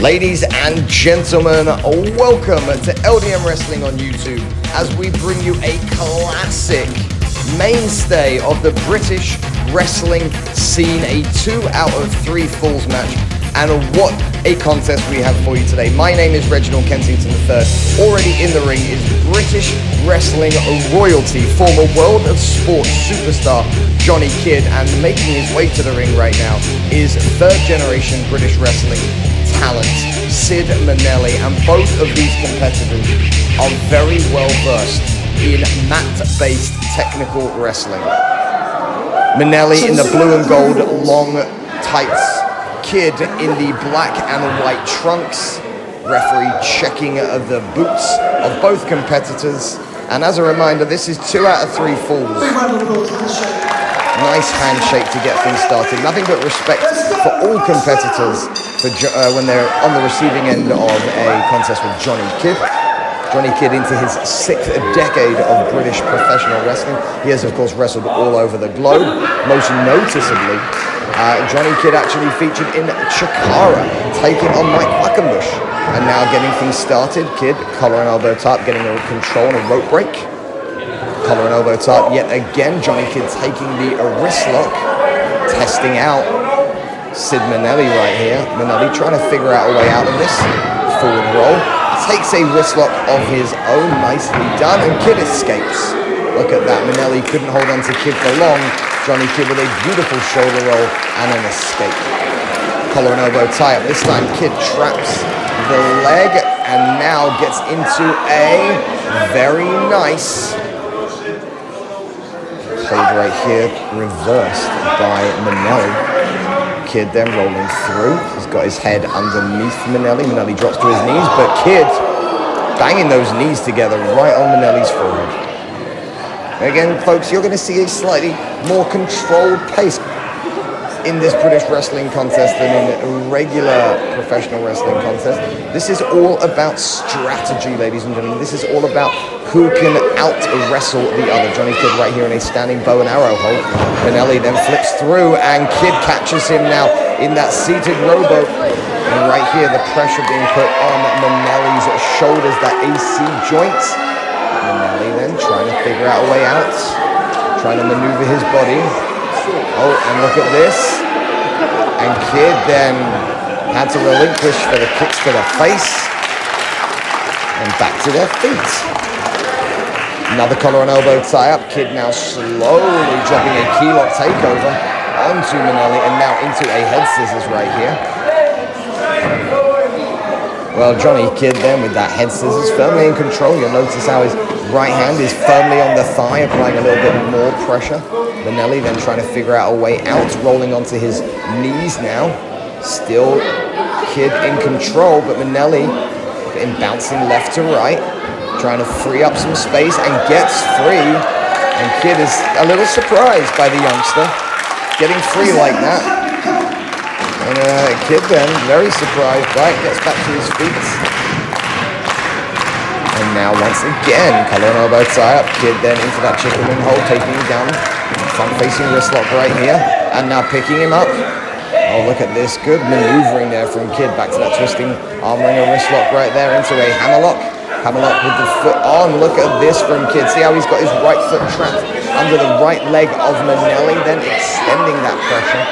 Ladies and gentlemen, welcome to LDM Wrestling on YouTube as we bring you a classic mainstay of the British wrestling scene, a 2 out of 3 falls match, and what a contest we have for you today. My name is Reginald Kensington III. Already in the ring is British wrestling royalty, former World of Sport superstar Johnny Kidd, and making his way to the ring right now is third generation British wrestling talent Sid Maneli, and both of these competitors are very well versed in mat-based technical wrestling. Maneli in the blue and gold long tights, Kidd in the black and white trunks, referee checking the boots of both competitors. And as a reminder, this is 2 out of 3 falls. Nice handshake to get things started. Nothing but respect for all competitors when they're on the receiving end of a contest with Johnny Kidd. Johnny Kidd into his 6th decade of British professional wrestling. He has, of course, wrestled all over the globe. Most noticeably, Johnny Kidd actually featured in Chikara, taking on Mike Quackenbush. And now getting things started, Kidd, collar and elbow top, getting a control and a rope break. Collar and elbow top yet again. Johnny Kidd taking the wrist lock, testing out Sid Maneli right here. Maneli trying to figure out a way out of this. Forward roll. Takes a wrist lock of his own, nicely done, and Kidd escapes. Look at that, Maneli couldn't hold on to Kidd for long. Johnny Kidd with a beautiful shoulder roll and an escape. Collar and elbow tie-up. This time Kidd traps the leg and now gets into a very nice hold right here, reversed by Maneli. Kidd then rolling through. He's got his head underneath Maneli. Maneli drops to his knees, but Kidd banging those knees together right on Maneli's forehead. Again, folks, you're going to see a slightly more controlled pace in this British wrestling contest than in a regular professional wrestling contest. This is all about strategy, ladies and gentlemen. This is all about who can out-wrestle the other. Johnny Kidd right here in a standing bow and arrow hold. Maneli then flips through, and Kidd catches him now in that seated rowboat. And right here, the pressure being put on Maneli's shoulders, that AC joint. Maneli then trying to figure out a way out, trying to maneuver his body. Oh, and look at this. And Kidd then had to relinquish for the kicks to the face. And back to their feet. Another collar and elbow tie-up. Kidd now slowly dropping a key lock takeover onto Maneli, and now into a head scissors right here. Well, Johnny Kidd then with that head scissors firmly in control. You'll notice how his right hand is firmly on the thigh, applying a little bit more pressure. Maneli then trying to figure out a way out, rolling onto his knees now. Still Kidd in control, but Maneli in bouncing left to right, trying to free up some space, and gets free. And Kidd is a little surprised by the youngster getting free like that. And Kidd then, very surprised, right, gets back to his feet. And now once again, collar and elbow tie up. Kidd then into that chicken wing hold, taking him down. Front-facing wrist lock right here, and now picking him up. Oh, look at this, good maneuvering there from Kidd. Back to that twisting arm wringer wrist lock right there into a hammerlock. Hammerlock with the foot on. Look at this from Kidd. See how he's got his right foot trapped under the right leg of Maneli, then extending that pressure.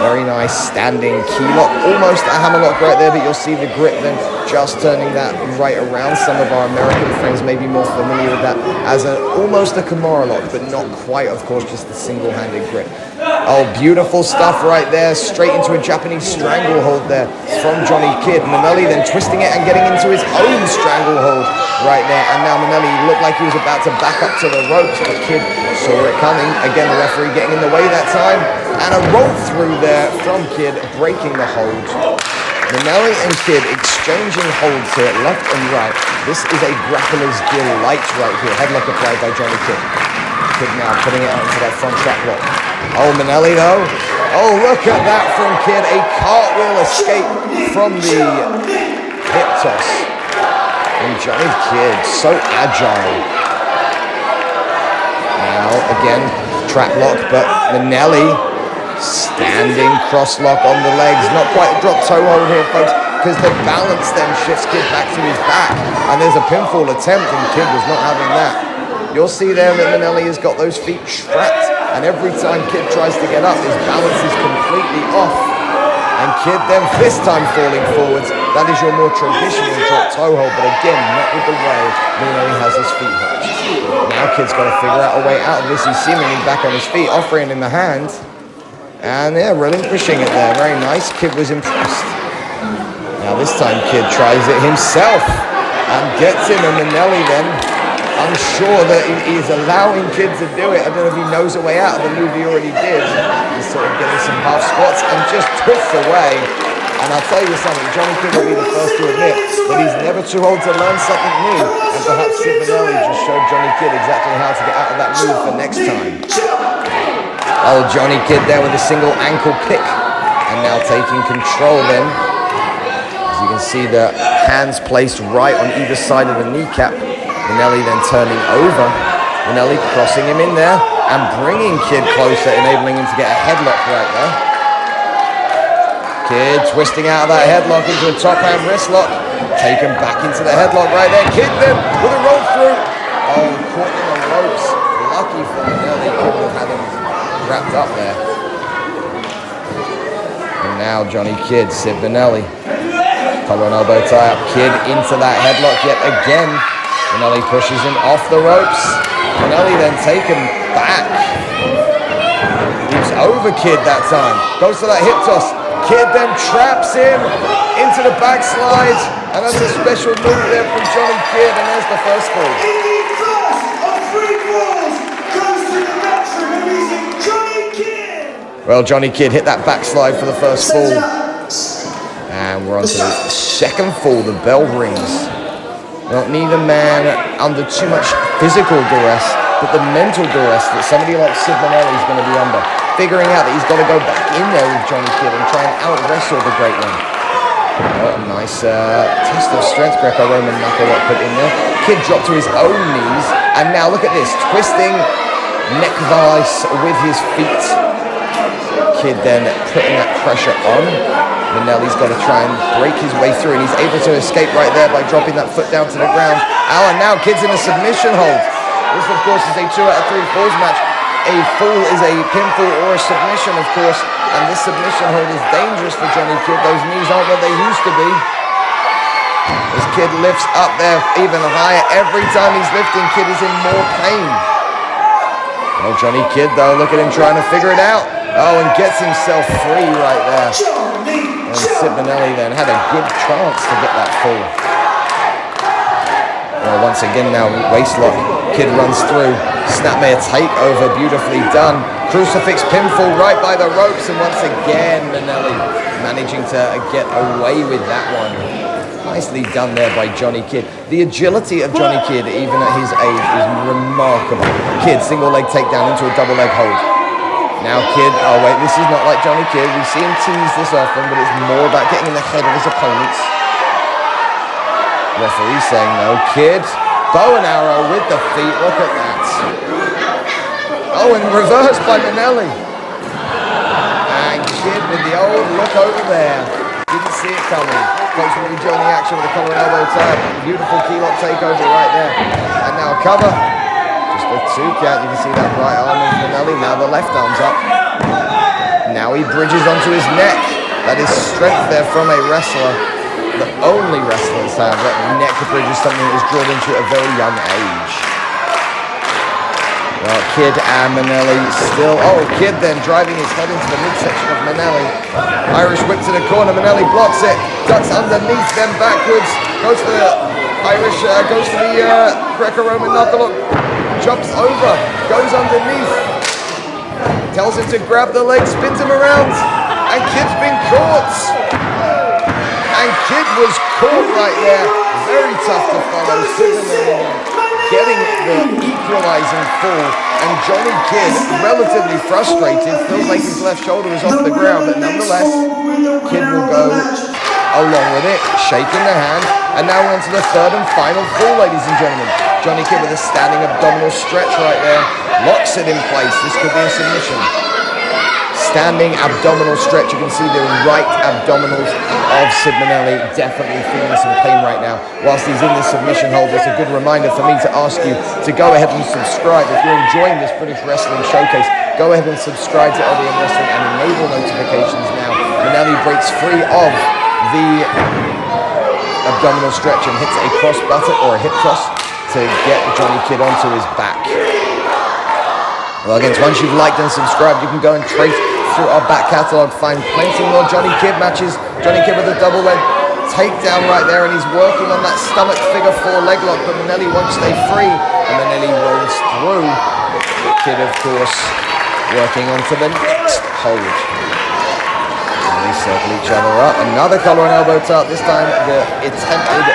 Very nice standing key lock, almost a hammerlock right there, but you'll see the grip then just turning that right around. Some of our American friends may be more familiar with that as almost a Kimura lock, but not quite, of course, just the single-handed grip. Oh, beautiful stuff right there, straight into a Japanese stranglehold there from Johnny Kidd. Maneli then twisting it and getting into his own stranglehold right there, and now Maneli looked like he was about to back up to the ropes, but Kidd saw it coming. Again, the referee getting in the way that time, and a roll through there from Kidd, breaking the hold. Maneli and Kidd exchanging holds here, left and right. This is a grappler's delight right here. Headlock applied by Johnny Kidd. Kidd now putting it out into that front trap lock. Oh, Maneli though. Oh, look at that from Kidd. A cartwheel escape from the hip toss. And Johnny Kidd, so agile. Now, again, trap lock, but Maneli standing cross lock on the legs. Not quite a drop toe hold here, folks. because the balance then shifts Kid back to his back. And there's a pinfall attempt, and Kid was not having that. You'll see there that Maneli has got those feet strapped, and every time Kid tries to get up, his balance is completely off. And Kid then this time falling forwards. That is your more traditional drop toe hold, but again, not with the way Maneli has his feet hooked. Now Kid's got to figure out a way out of this. He's seemingly back on his feet, offering him the hand. And yeah, relinquishing it there. Very nice. Kid was impressed. Now this time Kid tries it himself and gets him, and Maneli then, I'm sure that he's allowing Kid to do it. I don't know if he knows a way out of the move he already did. He's sort of getting some half squats and just twists away. And I'll tell you something, Johnny Kid will be the first to admit that he's never too old to learn something new. And perhaps Sid Maneli just showed Johnny Kid exactly how to get out of that move for next time. Oh, Johnny Kid there with a single ankle pick. And now taking control then. As you can see, the hands placed right on either side of the kneecap. Maneli then turning over. Maneli crossing him in there and bringing Kid closer, enabling him to get a headlock right there. Kid twisting out of that headlock into a top hand wrist lock. Taken back into the headlock right there. Kid then with a roll through. Oh, caught in the ropes. Lucky for Maneli. Kid would have had him wrapped up there. And now Johnny Kid, Sid Maneli. Collar and elbow tie up. Kid into that headlock yet again. Maneli pushes him off the ropes. Maneli then taken back. Leaves over Kid that time. Goes to that hip toss. Kid then traps him into the backslide. And that's a special move there from Johnny Kid. And there's the first fall. Well, Johnny Kid hit that backslide for the first fall. And we're on to the second fall. The bell rings. Not neither man under too much physical duress, but the mental duress that somebody like Sid Maneli is going to be under. Figuring out that he's got to go back in there with Johnny Kid and try and out-wrestle the Great One. Oh, a nice test of strength, Greco-Roman knuckle lock put in there. Kid dropped to his own knees, and now look at this, twisting neck vice with his feet. Kid then putting that pressure on. Maneli's got to try and break his way through, and he's able to escape right there by dropping that foot down to the ground. Oh, and now Kid's in a submission hold. This, of course, is a 2 out of 3 falls match. A fall is a pinfall or a submission, of course, and this submission hold is dangerous for Johnny Kid. Those knees aren't what they used to be. This Kid lifts up there even higher. Every time he's lifting, Kid is in more pain. Well, Johnny Kid, though, look at him trying to figure it out. Oh, and gets himself free right there. And Sid Maneli then had a good chance to get that fall. Well, once again now, waist lock. Kid runs through. Snapmare takeover, beautifully done. Crucifix pinfall right by the ropes. And once again, Maneli managing to get away with that one. Nicely done there by Johnny Kid. The agility of Johnny Kid, even at his age, is remarkable. Kid, single leg takedown into a double leg hold. Now Kid, oh wait, this is not like Johnny Kid. We see him tease this often, but it's more about getting in the head of his opponents. Referee saying no. Kid, bow and arrow with the feet, look at that. Oh, and reversed by Maneli. And Kid with the old look over there. Didn't see it coming. Folks will rejoin the action with a collar and elbow tie. Beautiful key lock takeover right there. And now cover. The 2 count, you can see that right arm of Maneli, now the left arm's up. Now he bridges onto his neck. That is strength there from a wrestler. The only wrestlers have that neck bridge is something that was drilled into at a very young age. Well, Kid and Maneli still, oh, Kid then driving his head into the midsection of Maneli. Irish whip to the corner, Maneli blocks it, ducks underneath, then backwards, goes for the Irish, goes for the Greco-Roman knuckle lock. Jumps over, goes underneath, tells him to grab the leg, spins him around, and Kid's been caught. And Kid was caught right there. Very tough to follow. Getting the equalizing fall, and Johnny Kid, relatively frustrated, feels like his left shoulder is off the ground, but nonetheless, Kid will go along with it, shaking the hand, and now we're on to the third and final fall, ladies and gentlemen. Johnny Kid with a standing abdominal stretch right there, locks it in place. This could be a submission. standing abdominal stretch. You can see the right abdominals of Sid Maneli definitely feeling some pain right now whilst he's in the submission hold. It's a good reminder for me to ask you to go ahead and subscribe. If you're enjoying this British Wrestling Showcase, go ahead and subscribe to LDM Wrestling and enable notifications now. Maneli breaks free of the abdominal stretch and hits a cross buttock or a hip toss to get Johnny Kidd onto his back. Well, again, once you've liked and subscribed, you can go and trace through our back catalogue, find plenty more Johnny Kidd matches. Johnny Kidd with a double leg takedown right there, and he's working on that stomach figure 4 leg lock, but Maneli won't stay free, and Maneli rolls through. Kidd, of course, working onto the next hold. And they circle each other up. Another collar and elbow tie, this time the attempted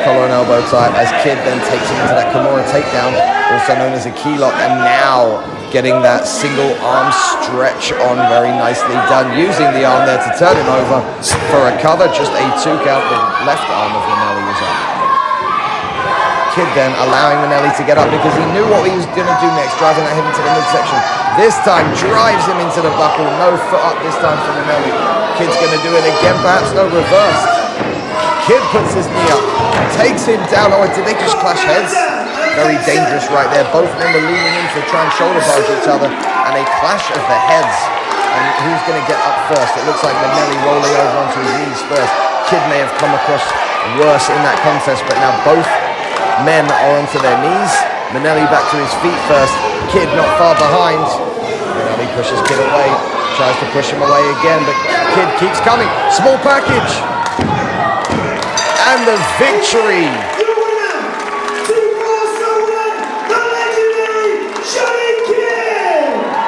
collar and elbow tie as Kidd then takes him into that Kimura takedown, also known as a key lock, and now getting that single arm stretch on very nicely done, using the arm there to turn him over for a cover. Just a 2 count. The left arm of Maneli was up. Kidd then allowing Maneli to get up because he knew what he was going to do next, driving that hip into the midsection. This time drives him into the buckle. No foot up this time for Maneli. Kidd's going to do it again, perhaps no reverse. Kidd puts his knee up, takes him down. Oh, did they just clash heads? Very dangerous right there. Both men were leaning in to try and shoulder barge each other, and a clash of the heads. And who's going to get up first? It looks like Maneli rolling over onto his knees first. Kidd may have come across worse in that contest, but now both men are onto their knees. Maneli back to his feet first. Kidd not far behind. Maneli pushes Kidd away, tries to push him away again, but Kidd keeps coming. Small package. And the victory.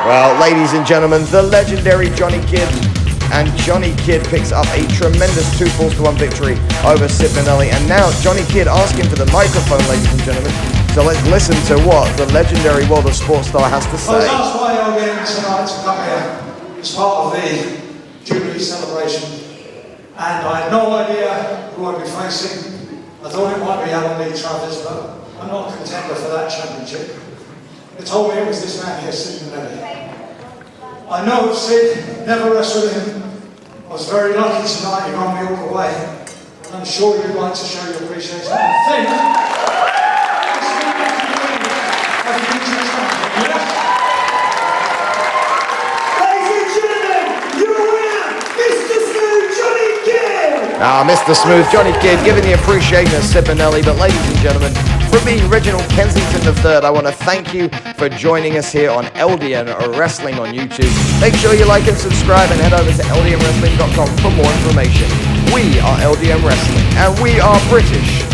Well, ladies and gentlemen, the legendary Johnny Kidd, and Johnny Kidd picks up a tremendous 2-1 victory over Sid Maneli. And now Johnny Kidd asking for the microphone, ladies and gentlemen. So let's listen to what the legendary World of Sports star has to say. I was asked why I came tonight to come here as part of the Jubilee celebration, and I had no idea who I'd be facing. I thought it might be Alan Lee Travis, but I'm not a contender for that championship. They told me it was this man here, Sid Maneli. I know of Sid, never wrestled him. I was very lucky tonight, he ran me all the way. And I'm sure you'd like to show your appreciation. I think this week I can beat you champion, yes? Ladies and gentlemen, your winner, Mr. Smooth Johnny Kidd! Mr. Smooth Johnny Kidd giving the appreciation of Sid Maneli. But ladies and gentlemen, from me, Reginald Kensington III, I want to thank you for joining us here on LDN Wrestling on YouTube. Make sure you like and subscribe and head over to ldnwrestling.com for more information. We are LDN Wrestling and we are British